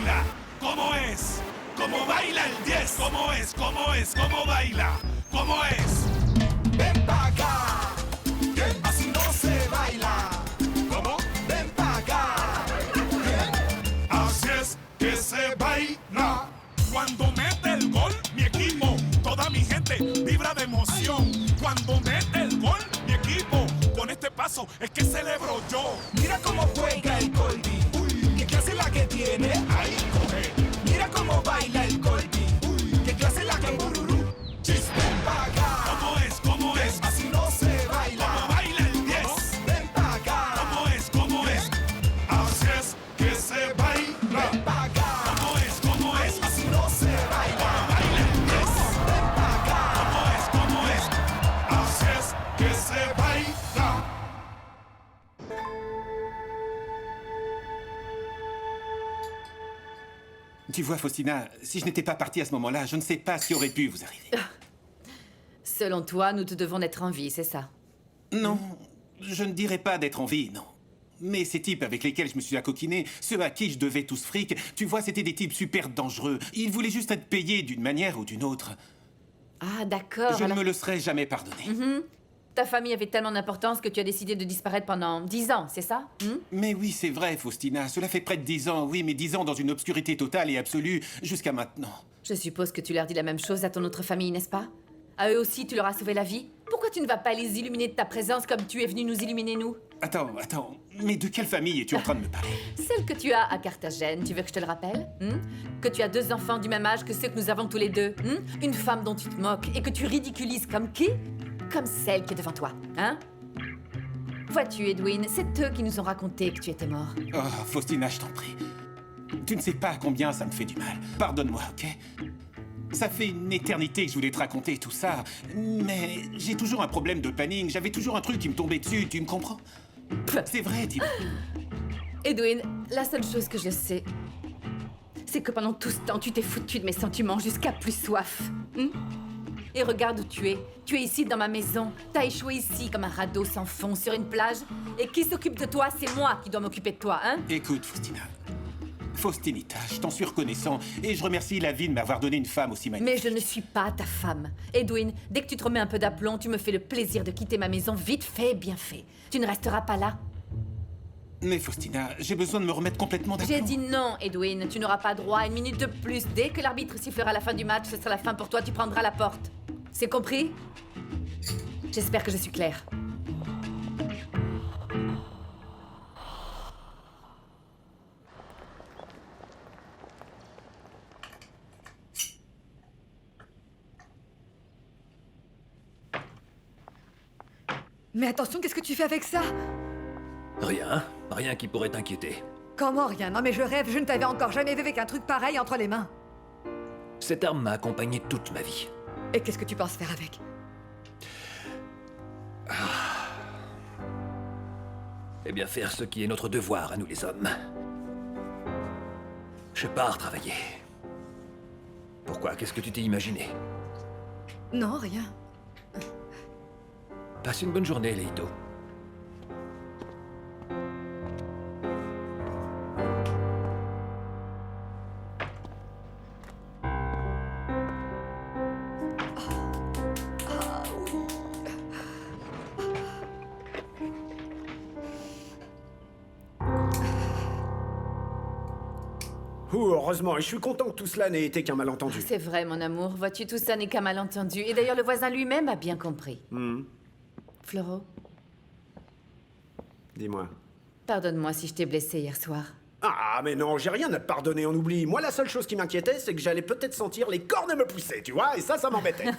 baila? ¿Cómo es? ¿Cómo baila el 10? ¿Cómo es? ¿Cómo es? ¿Cómo baila? ¿Cómo es? Ven pa' acá, que así no se baila. ¿Cómo? Ven pa' acá. Así es que se baila. Cuando mete el gol, mi equipo, toda mi gente vibra de emoción. Cuando mete el gol, mi equipo, con este paso es que celebro yo. Mira cómo juega el Colby. Uy, qué clase la que tiene. Ahí coge. Mira cómo baila el Colby. Uy, qué clase la que bururú. Chis. Ven pa' acá. ¿Cómo es? ¿Cómo es? Así no se baila. ¿Cómo baila el 10? Ven pa' acá. ¿Cómo es? ¿Cómo es? Así es que se baila. Ven pa' acá. ¿Cómo es? ¿Cómo es? Así no se baila. ¿Cómo baila el 10? Ven pa' acá. ¿Cómo es? ¿Cómo es? Así es que se baila. Tu vois, Faustina, si je n'étais pas partie à ce moment-là, je ne sais pas ce qui aurait pu vous arriver. Selon toi, nous te devons d'être en vie, c'est ça? Non, je ne dirais pas d'être en vie, non. Mais ces types avec lesquels je me suis accoquiné, ceux à qui je devais tout ce fric, tu vois, c'était des types super dangereux. Ils voulaient juste être payés d'une manière ou d'une autre. Ah, d'accord. Je ne alors- me le serais jamais pardonné. Ta famille avait tellement d'importance que tu as décidé de disparaître pendant 10 ans, c'est ça? Mais oui, c'est vrai, Faustina. Cela fait près de 10 ans, oui, mais 10 ans dans une obscurité totale et absolue, jusqu'à maintenant. Je suppose que tu leur dis la même chose à ton autre famille, n'est-ce pas? À eux aussi, tu leur as sauvé la vie? Pourquoi tu ne vas pas les illuminer de ta présence comme tu es venu nous illuminer, nous? Attends, mais de quelle famille es-tu en train de me parler? Celle que tu as à Carthagène, tu veux que je te le rappelle? Que tu as 2 enfants du même âge que ceux que nous avons tous les deux? Une femme dont tu te moques et que tu ridiculises comme qui? Comme celle qui est devant toi, hein? Vois-tu, Edwin, c'est eux qui nous ont raconté que tu étais mort. Oh, Faustina, je t'en prie. Tu ne sais pas combien ça me fait du mal. Pardonne-moi, ok? Ça fait une éternité que je voulais te raconter tout ça, mais j'ai toujours un problème de planning. J'avais toujours un truc qui me tombait dessus, tu me comprends? C'est vrai, dis-moi. Edwin, la seule chose que je sais, c'est que pendant tout ce temps, tu t'es foutu de mes sentiments jusqu'à plus soif. Et regarde où tu es. Tu es ici dans ma maison. T'as échoué ici comme un radeau sans fond sur une plage. Et qui s'occupe de toi? C'est moi qui dois m'occuper de toi, hein? Écoute, Faustina. Faustinita, je t'en suis reconnaissant et je remercie la vie de m'avoir donné une femme aussi magnifique. Mais je ne suis pas ta femme. Edwin, dès que tu te remets un peu d'aplomb, tu me fais le plaisir de quitter ma maison vite fait, bien fait. Tu ne resteras pas là. Mais Faustina, j'ai besoin de me remettre complètement d'accord. J'ai dit non, Edwin. Tu n'auras pas droit à une minute de plus. Dès que l'arbitre sifflera la fin du match, ce sera la fin pour toi. Tu prendras la porte. C'est compris? J'espère que je suis claire. Mais attention, qu'est-ce que tu fais avec ça? Rien qui pourrait t'inquiéter. Comment rien? Non mais je rêve, je ne t'avais encore jamais vu avec un truc pareil entre les mains. Cette arme m'a accompagné toute ma vie. Et qu'est-ce que tu penses faire avec? Eh bien, faire ce qui est notre devoir à nous les hommes. Je pars travailler. Pourquoi? Qu'est-ce que tu t'es imaginé? Non, rien. Passe une bonne journée, Leito. Ouh, heureusement, et je suis content que tout cela n'ait été qu'un malentendu. C'est vrai, mon amour. Vois-tu, tout ça n'est qu'un malentendu. Et d'ailleurs, le voisin lui-même a bien compris. Floro, Dis-moi. pardonne-moi si je t'ai blessé hier soir. Ah, mais non, j'ai rien à te pardonner, on oublie. Moi, la seule chose qui m'inquiétait, c'est que j'allais peut-être sentir les cornes me pousser, tu vois, et ça m'embêtait.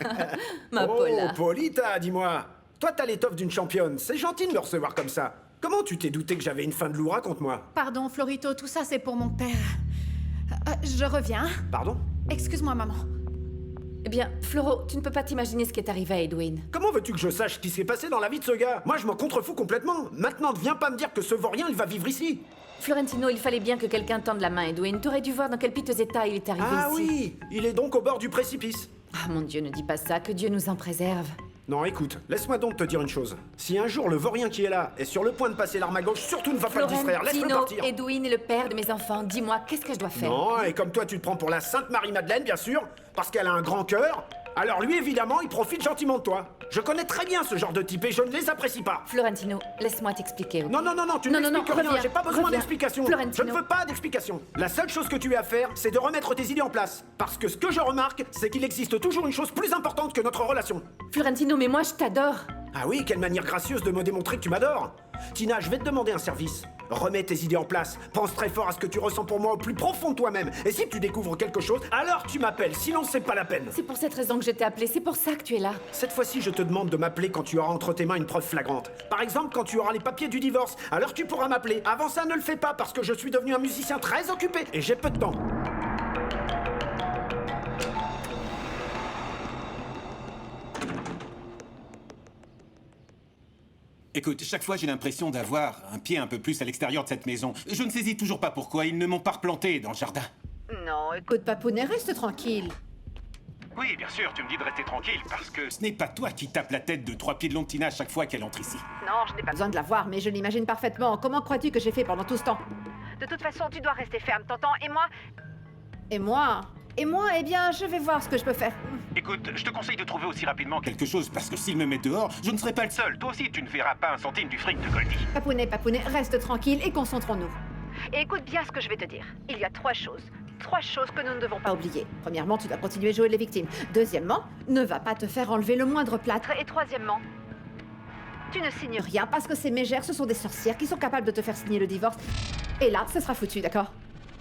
Ma oh, Paula. Paulita, dis-moi. Toi, t'as l'étoffe d'une championne. C'est gentil de me recevoir comme ça. Comment tu t'es douté que j'avais une fin de loup? Raconte-moi. Pardon, Florito, tout ça c'est pour mon père. Je reviens. Pardon? Excuse-moi, maman. Eh bien, Floro, tu ne peux pas t'imaginer ce qui est arrivé à Edwin. Comment veux-tu que je sache ce qui s'est passé dans la vie de ce gars? Moi, je m'en contrefous complètement. Maintenant, ne viens pas me dire que ce vaurien, il va vivre ici. Florentino, il fallait bien que quelqu'un tende la main à Edwin. T'aurais dû voir dans quel piteux état il est arrivé Ah ici. oui, il est donc au bord du précipice. Ah, mon Dieu, ne dis pas ça, que Dieu nous en préserve. Non, écoute, laisse-moi donc te dire une chose. Si un jour le vaurien qui est là est sur le point de passer l'arme à gauche, surtout ne va pas le distraire, laisse-le Florentino, partir. Edwin est le père de mes enfants. Dis-moi, qu'est-ce que je dois faire? Non, et comme toi tu te prends pour la Sainte Marie-Madeleine, bien sûr, parce qu'elle a un grand cœur, alors lui, évidemment, il profite gentiment de toi. Je connais très bien ce genre de type et je ne les apprécie pas. Florentino, laisse-moi t'expliquer. ok? Non, tu ne m'expliques rien, reviens, j'ai pas besoin reviens. d'explication. Florentino. Je ne veux pas d'explication. La seule chose que tu as à faire, c'est de remettre tes idées en place. Parce que ce que je remarque, c'est qu'il existe toujours une chose plus importante que notre relation. Florentino, mais moi je t'adore. Ah oui, quelle manière gracieuse de me démontrer que tu m'adores. Tina, je vais te demander un service. Remets tes idées en place. Pense très fort à ce que tu ressens pour moi au plus profond de toi-même. Et si tu découvres quelque chose, alors tu m'appelles. Sinon, c'est pas la peine. C'est pour cette raison que je t'ai appelé, c'est pour ça que tu es là. Cette fois-ci, je te demande de m'appeler quand tu auras entre tes mains une preuve flagrante. Par exemple, quand tu auras les papiers du divorce. Alors tu pourras m'appeler. Avant ça, ne le fais pas parce que je suis devenu un musicien très occupé et j'ai peu de temps. Écoute, chaque fois j'ai l'impression d'avoir un pied un peu plus à l'extérieur de cette maison. Je ne saisis toujours pas pourquoi ils ne m'ont pas replanté dans le jardin. Non, écoute, Papounet, reste tranquille. Oui, bien sûr, tu me dis de rester tranquille parce que ce n'est pas toi qui tapes la tête de 3 pieds de long de Tina chaque fois qu'elle entre ici. Non, je n'ai pas besoin de la voir, mais je l'imagine parfaitement. Comment crois-tu que j'ai fait pendant tout ce temps? De toute façon, tu dois rester ferme, t'entends? Et moi? Et moi, eh bien, je vais voir ce que je peux faire. Écoute, je te conseille de trouver aussi rapidement quelque chose parce que s'ils me mettent dehors, je ne serai pas le seul. Toi aussi, tu ne verras pas un centime du fric de Goldie. Papounet, reste tranquille et concentrons-nous. Et écoute bien ce que je vais te dire. Il y a 3 choses. 3 choses que nous ne devons pas oublier. Premièrement, tu dois continuer à jouer les victimes. Deuxièmement, ne va pas te faire enlever le moindre plâtre. Et troisièmement, tu ne signes rien parce que ces mégères, ce sont des sorcières qui sont capables de te faire signer le divorce. Et là, ce sera foutu, d'accord?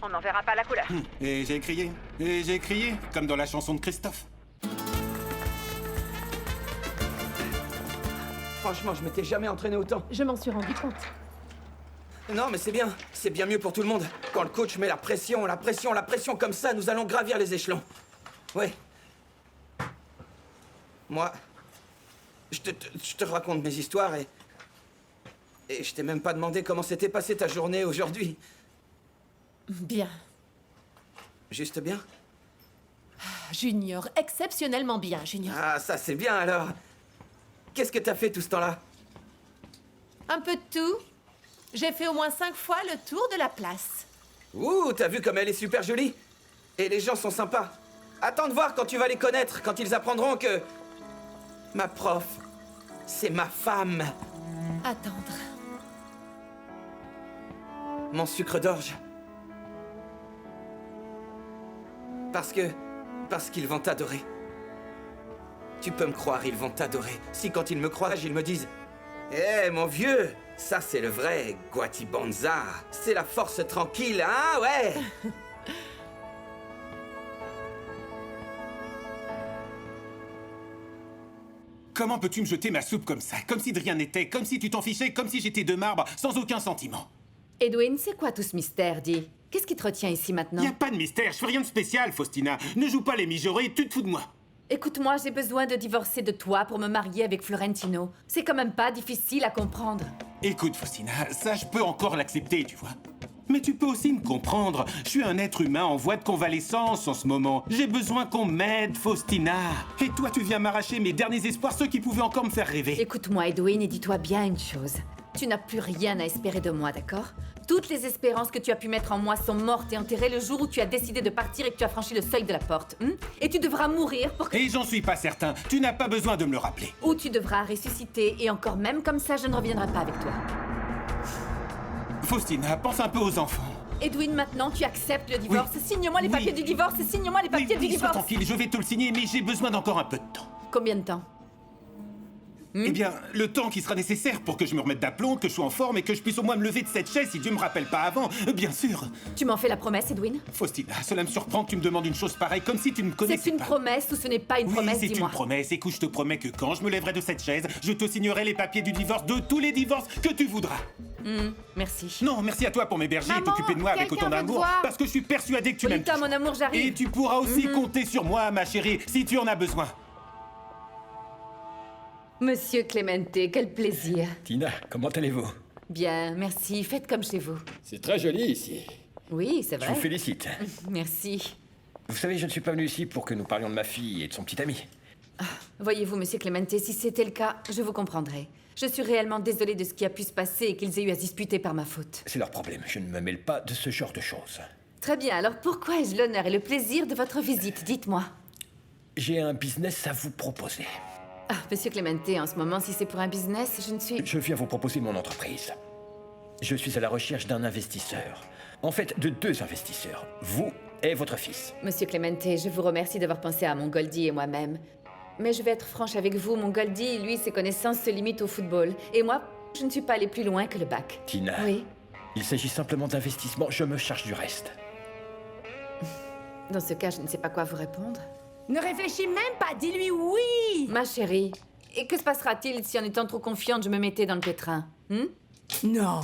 On n'en verra pas la couleur. Et j'ai crié, comme dans la chanson de Christophe. Franchement, je m'étais jamais entraîné autant. Je m'en suis rendu compte. Non, mais c'est bien mieux pour tout le monde. Quand le coach met la pression comme ça, nous allons gravir les échelons. Ouais. Moi, je te raconte mes histoires et je t'ai même pas demandé comment s'était passée ta journée aujourd'hui. Bien. Juste bien? Junior, exceptionnellement bien, Junior. Ah, ça c'est bien alors. Qu'est-ce que t'as fait tout ce temps-là? Un peu de tout. J'ai fait au moins 5 fois le tour de la place. Ouh, t'as vu comme elle est super jolie? Et les gens sont sympas. Attends de voir quand tu vas les connaître, quand ils apprendront que... Ma prof, c'est ma femme. Attendre. Mon sucre d'orge. Parce qu'ils vont t'adorer. Tu peux me croire, ils vont t'adorer. Si quand ils me croisent, ils me disent « Eh, mon vieux, ça c'est le vrai Guatibonza. C'est la force tranquille, hein, ouais !» Comment peux-tu me jeter ma soupe comme ça? Comme si de rien n'était, comme si tu t'en fichais, comme si j'étais de marbre, sans aucun sentiment. Edwin, c'est quoi tout ce mystère, dis? Qu'est-ce qui te retient ici maintenant? Y a pas de mystère, je fais rien de spécial, Faustina. Ne joue pas les mijaurés, tu te fous de moi. Écoute-moi, j'ai besoin de divorcer de toi pour me marier avec Florentino. C'est quand même pas difficile à comprendre. Écoute, Faustina, ça je peux encore l'accepter, tu vois. Mais tu peux aussi me comprendre. Je suis un être humain en voie de convalescence en ce moment. J'ai besoin qu'on m'aide, Faustina. Et toi, tu viens m'arracher mes derniers espoirs, ceux qui pouvaient encore me faire rêver. Écoute-moi, Edwin, et dis-toi bien une chose. Tu n'as plus rien à espérer de moi, d'accord? Toutes les espérances que tu as pu mettre en moi sont mortes et enterrées le jour où tu as décidé de partir et que tu as franchi le seuil de la porte. Et tu devras mourir pour que... Et j'en suis pas certain. Tu n'as pas besoin de me le rappeler. Ou tu devras ressusciter, et encore même comme ça, je ne reviendrai pas avec toi. Faustina, pense un peu aux enfants. Edwin, maintenant, tu acceptes le divorce. Oui. Signe-moi les Oui. papiers du divorce. Signe-moi les papiers du Oui, sois divorce. tranquille, je vais te le signer, mais j'ai besoin d'encore un peu de temps. Combien de temps? Eh bien, le temps qui sera nécessaire pour que je me remette d'aplomb, que je sois en forme et que je puisse au moins me lever de cette chaise si Dieu me rappelle pas avant, bien sûr. Tu m'en fais la promesse, Edwin? Faustina, cela me surprend que tu me demandes une chose pareille, comme si tu ne me connaissais pas. C'est une promesse ou ce n'est pas une Oui, promesse, c'est dis-moi. une promesse. Écoute, je te promets que quand je me lèverai de cette chaise, je te signerai les papiers du divorce, de tous les divorces que tu voudras. Merci. Non, merci à toi pour m'héberger et Maman, t'occuper de moi avec quelqu'un autant veut te d'amour, voir. parce que je suis persuadé que tu m'aimes. Polita, mon amour, j'arrive. Et tu pourras aussi compter sur moi, ma chérie, si tu en as besoin. Monsieur Clemente, quel plaisir. Tina, comment allez-vous? Bien, merci. Faites comme chez vous. C'est très joli ici. Oui, c'est Je vrai. vous félicite. Merci. Vous savez, je ne suis pas venu ici pour que nous parlions de ma fille et de son petit ami. Voyez-vous, Monsieur Clemente, si c'était le cas, je vous comprendrais. Je suis réellement désolée de ce qui a pu se passer et qu'ils aient eu à se disputer par ma faute. C'est leur problème, je ne me mêle pas de ce genre de choses. Très bien, alors pourquoi ai-je l'honneur et le plaisir de votre visite? Dites-moi. J'ai un business à vous proposer. Ah, Monsieur Clemente, en ce moment, si c'est pour un business, je ne suis... Je viens vous proposer mon entreprise. Je suis à la recherche d'un investisseur. En fait, de 2 investisseurs. Vous et votre fils. Monsieur Clemente, je vous remercie d'avoir pensé à mon Goldie et moi-même. Mais je vais être franche avec vous, mon Goldie, lui, ses connaissances se limitent au football. Et moi, je ne suis pas allée plus loin que le bac. Tina, Oui. il s'agit simplement d'investissement, je me charge du reste. Dans ce cas, je ne sais pas quoi vous répondre. Ne réfléchis même pas, dis-lui oui. Ma chérie, et que se passera-t-il si en étant trop confiante, je me mettais dans le pétrin? Non,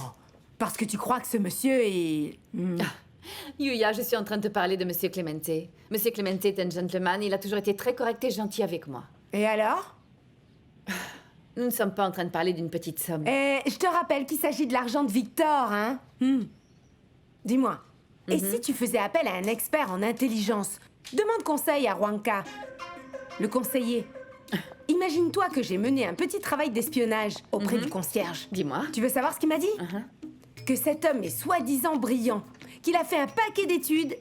parce que tu crois que ce monsieur est... Yuya, je suis en train de te parler de Monsieur Clemente. Monsieur Clemente est un gentleman, il a toujours été très correct et gentil avec moi. Et alors? Nous ne sommes pas en train de parler d'une petite somme. Je te rappelle qu'il s'agit de l'argent de Victor, hein? Dis-moi, et si tu faisais appel à un expert en intelligence? Demande conseil à Juanca, le conseiller. Imagine-toi que j'ai mené un petit travail d'espionnage auprès du concierge. Dis-moi. Tu veux savoir ce qu'il m'a dit? Que cet homme est soi-disant brillant, qu'il a fait un paquet d'études,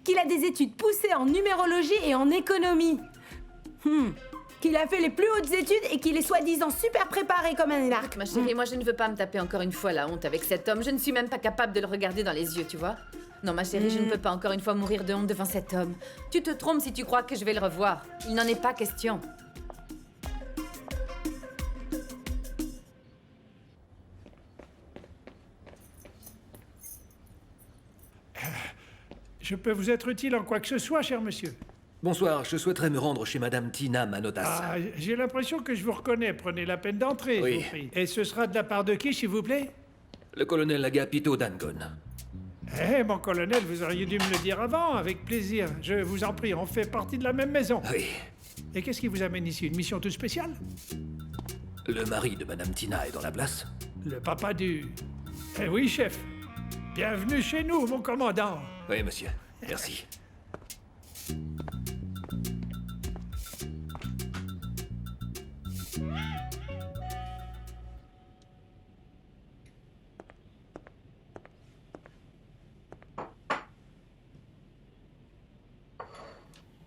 qu'il a des études poussées en numérologie et en économie. Qu'il a fait les plus hautes études et qu'il est soi-disant super préparé comme un énarque. Ma chérie, moi je ne veux pas me taper encore une fois la honte avec cet homme. Je ne suis même pas capable de le regarder dans les yeux, tu vois. Non, ma chérie, je ne peux pas encore une fois mourir de honte devant cet homme. Tu te trompes si tu crois que je vais le revoir. Il n'en est pas question. Je peux vous être utile en quoi que ce soit, cher monsieur. Bonsoir, je souhaiterais me rendre chez Madame Tina Manotas. Ah, j'ai l'impression que je vous reconnais. Prenez la peine d'entrer, Oui. je vous prie. Et ce sera de la part de qui, s'il vous plaît? Le colonel Agapito Dangon. Eh, mon colonel, vous auriez dû me le dire avant, avec plaisir. Je vous en prie, on fait partie de la même maison. Oui. Et qu'est-ce qui vous amène ici? Une mission toute spéciale? Le mari de Madame Tina est dans la place? Le papa du... Eh oui, chef. Bienvenue chez nous, mon commandant. Oui, monsieur. Merci.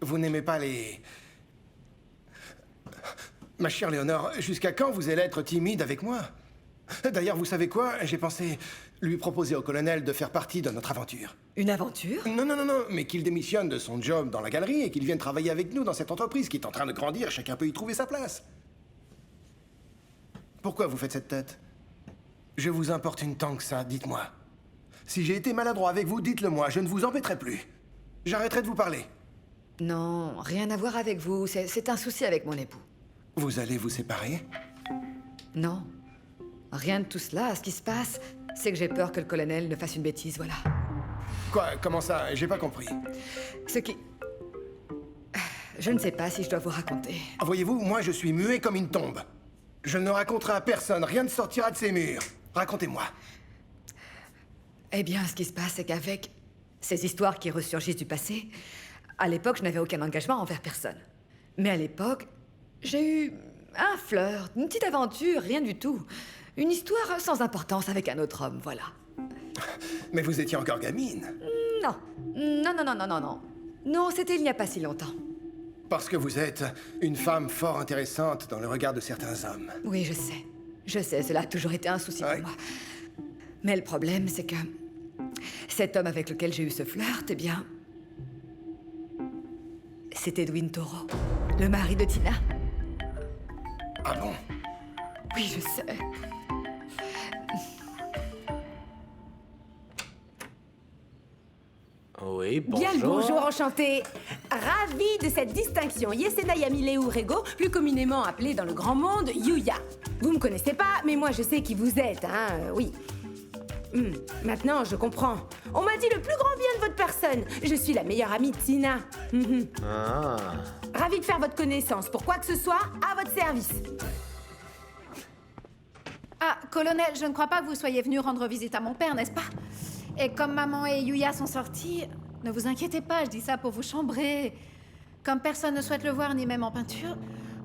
Vous n'aimez pas les... Ma chère Léonore, jusqu'à quand vous allez être timide avec moi? D'ailleurs, vous savez quoi? J'ai pensé lui proposer au colonel de faire partie de notre aventure. Une aventure? Non, mais qu'il démissionne de son job dans la galerie et qu'il vienne travailler avec nous dans cette entreprise qui est en train de grandir. Chacun peut y trouver sa place. Pourquoi vous faites cette tête? Je vous importune tant que ça, dites-moi. Si j'ai été maladroit avec vous, dites-le moi, je ne vous embêterai plus. J'arrêterai de vous parler. Non, rien à voir avec vous. C'est un souci avec mon époux. Vous allez vous séparer? Non. Rien de tout cela. Ce qui se passe, c'est que j'ai peur que le colonel ne fasse une bêtise, voilà. Quoi? Comment ça? J'ai pas compris. Ce qui... Je ne sais pas si je dois vous raconter. Voyez-vous, moi je suis muet comme une tombe. Je ne raconterai à personne, rien ne sortira de ces murs. Racontez-moi. Eh bien, ce qui se passe, c'est qu'avec ces histoires qui ressurgissent du passé, à l'époque, je n'avais aucun engagement envers personne. Mais à l'époque, j'ai eu un flirt, une petite aventure, rien du tout. Une histoire sans importance avec un autre homme, voilà. Mais vous étiez encore gamine. Non. Non, c'était il n'y a pas si longtemps. Parce que vous êtes une femme fort intéressante dans le regard de certains hommes. Oui, je sais. Je sais, cela a toujours été un souci pour moi. Mais le problème, c'est que cet homme avec lequel j'ai eu ce flirt, eh bien... c'est Edwin Toro, le mari de Tina. Ah bon? Oui, je sais. Oui, bonjour. Bien le bonjour, enchanté. Ravi de cette distinction. Yesena Yamileu Rego, plus communément appelé dans le grand monde Yuya. Vous me connaissez pas, mais moi je sais qui vous êtes, hein, oui. Maintenant, je comprends. On m'a dit le plus grand bien de votre personne. Je suis la meilleure amie de Tina. Ravi de faire votre connaissance. Pour quoi que ce soit, à votre service. Ah, colonel, je ne crois pas que vous soyez venu rendre visite à mon père, n'est-ce pas? Et comme maman et Yuya sont sortis, ne vous inquiétez pas, je dis ça pour vous chambrer. Comme personne ne souhaite le voir, ni même en peinture,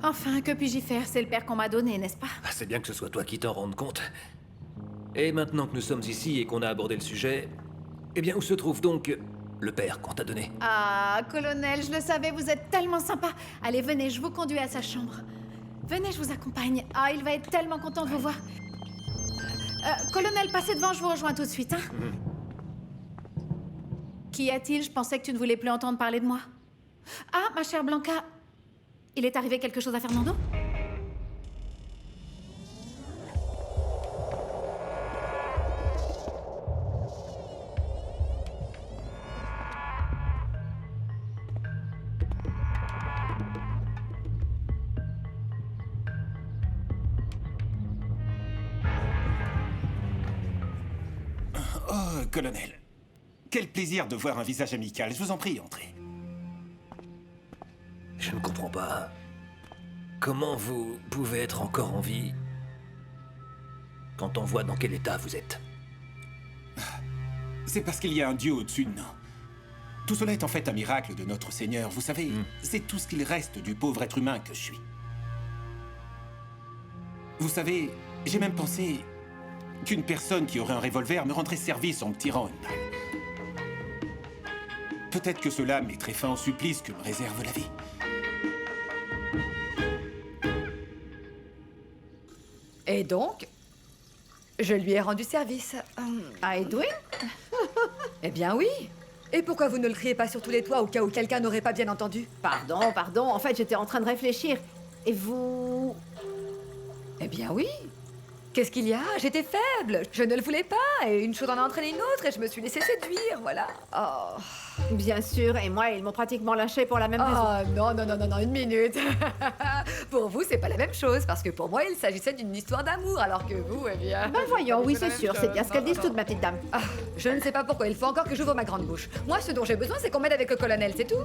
Enfin, que puis-je y faire? C'est le père qu'on m'a donné, n'est-ce pas? Ah, c'est bien que ce soit toi qui t'en rendes compte. Et maintenant que nous sommes ici et qu'on a abordé le sujet, eh bien, où se trouve donc le père qu'on t'a donné? Ah, colonel, je le savais, vous êtes tellement sympa. Allez, venez, je vous conduis à sa chambre. Venez, je vous accompagne. Ah, il va être tellement content de vous voir. Colonel, passez devant, je vous rejoins tout de suite, hein. Qu'y a-t-il? Je pensais que tu ne voulais plus entendre parler de moi. Ah, ma chère Blanca, il est arrivé quelque chose à Fernando? Oh, colonel. Quel plaisir de voir un visage amical. Je vous en prie, entrez. Je ne comprends pas. Comment vous pouvez être encore en vie quand on voit dans quel état vous êtes? C'est parce qu'il y a un Dieu au-dessus de nous. Tout cela est en fait un miracle de notre Seigneur. Vous savez, c'est tout ce qu'il reste du pauvre être humain que je suis. Vous savez, j'ai même pensé qu'une personne qui aurait un revolver me rendrait service en me tirant une balle. Peut-être que cela mettrait fin au supplice que me réserve la vie. Et donc, je lui ai rendu service. À Edwin? Eh bien oui. Et pourquoi vous ne le criez pas sur tous les toits au cas où quelqu'un n'aurait pas bien entendu? Pardon, en fait, j'étais en train de réfléchir. Et vous... Eh bien oui. Qu'est-ce qu'il y a? J'étais faible. Je ne le voulais pas. Et une chose en a entraîné une autre et je me suis laissée séduire, voilà. Oh. Bien sûr, et moi, ils m'ont pratiquement lâché pour la même raison. Oh non, une minute. Pour vous, c'est pas la même chose, parce que pour moi, il s'agissait d'une histoire d'amour, alors que vous, eh bien... Ben voyons, oui, c'est sûr, c'est bien ce qu'elles disent toutes, ma petite dame. Ah, je ne sais pas pourquoi, il faut encore que j'ouvre ma grande bouche. Moi, ce dont j'ai besoin, c'est qu'on m'aide avec le colonel, c'est tout.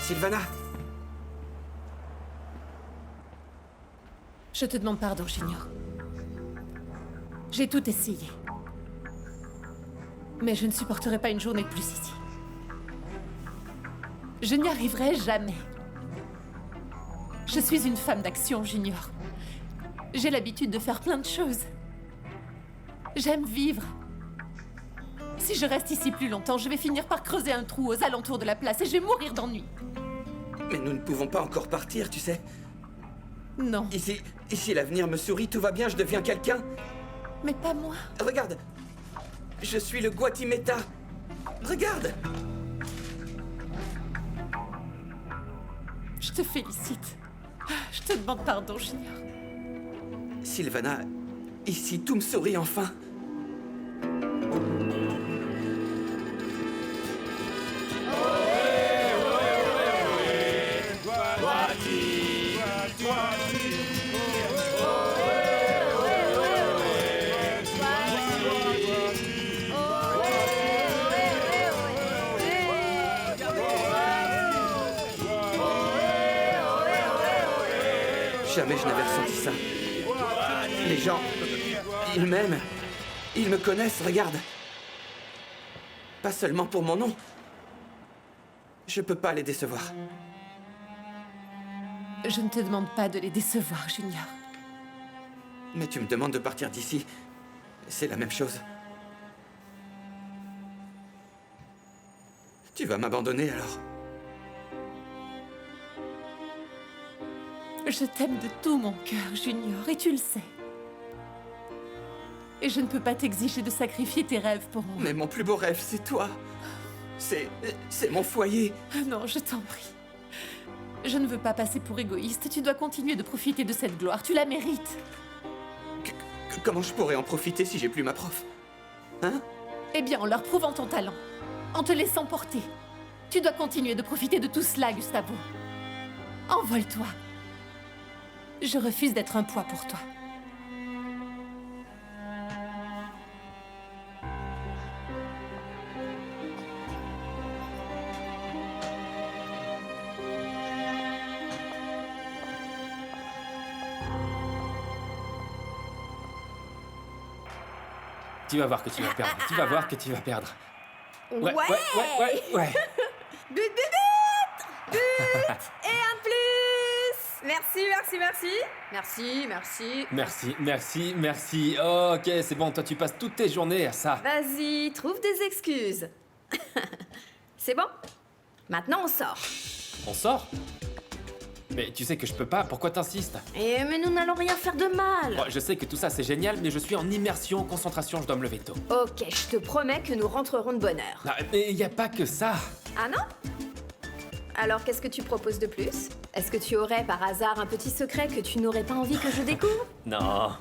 Sylvana! Je te demande pardon, Junior. J'ai tout essayé. Mais je ne supporterai pas une journée de plus ici. Je n'y arriverai jamais. Je suis une femme d'action, Junior. J'ai l'habitude de faire plein de choses. J'aime vivre. Si je reste ici plus longtemps, je vais finir par creuser un trou aux alentours de la place et je vais mourir d'ennui. Mais nous ne pouvons pas encore partir, tu sais. Non. Ici, l'avenir me sourit, tout va bien, je deviens quelqu'un. Mais pas moi. Regarde. Je suis le Guatimeta. Regarde. Je te félicite. Je te demande pardon, Junior. Sylvana, ici, tout me sourit enfin. Jamais je n'avais ressenti ça. Les gens, ils m'aiment. Ils me connaissent, regarde. Pas seulement pour mon nom. Je peux pas les décevoir. Je ne te demande pas de les décevoir, Junior. Mais tu me demandes de partir d'ici. C'est la même chose. Tu vas m'abandonner alors? Je t'aime de tout mon cœur, Junior, et tu le sais. Et je ne peux pas t'exiger de sacrifier tes rêves pour moi. Mais mon plus beau rêve, c'est toi. C'est mon foyer. Non, je t'en prie. Je ne veux pas passer pour égoïste. Tu dois continuer de profiter de cette gloire. Tu la mérites. Comment je pourrais en profiter si j'ai plus ma prof? Hein? Eh bien, en leur prouvant ton talent. En te laissant porter. Tu dois continuer de profiter de tout cela, Gustavo. Envole-toi. Je refuse d'être un poids pour toi. Tu vas voir que tu vas perdre. Tu vas voir que tu vas perdre. Ouais. But et un plus. Merci. Merci. Oh, ok, c'est bon, toi tu passes toutes tes journées à ça. Vas-y, trouve des excuses. C'est bon? Maintenant, on sort. On sort? Mais tu sais que je peux pas, pourquoi t'insistes? Mais nous n'allons rien faire de mal. Bon, je sais que tout ça c'est génial, mais je suis en immersion, concentration, je dois me lever tôt. Ok, je te promets que nous rentrerons de bonne heure. Ah, mais y a pas que ça. Ah non? Alors qu'est-ce que tu proposes de plus? Est-ce que tu aurais par hasard un petit secret que tu n'aurais pas envie que je découvre? Non,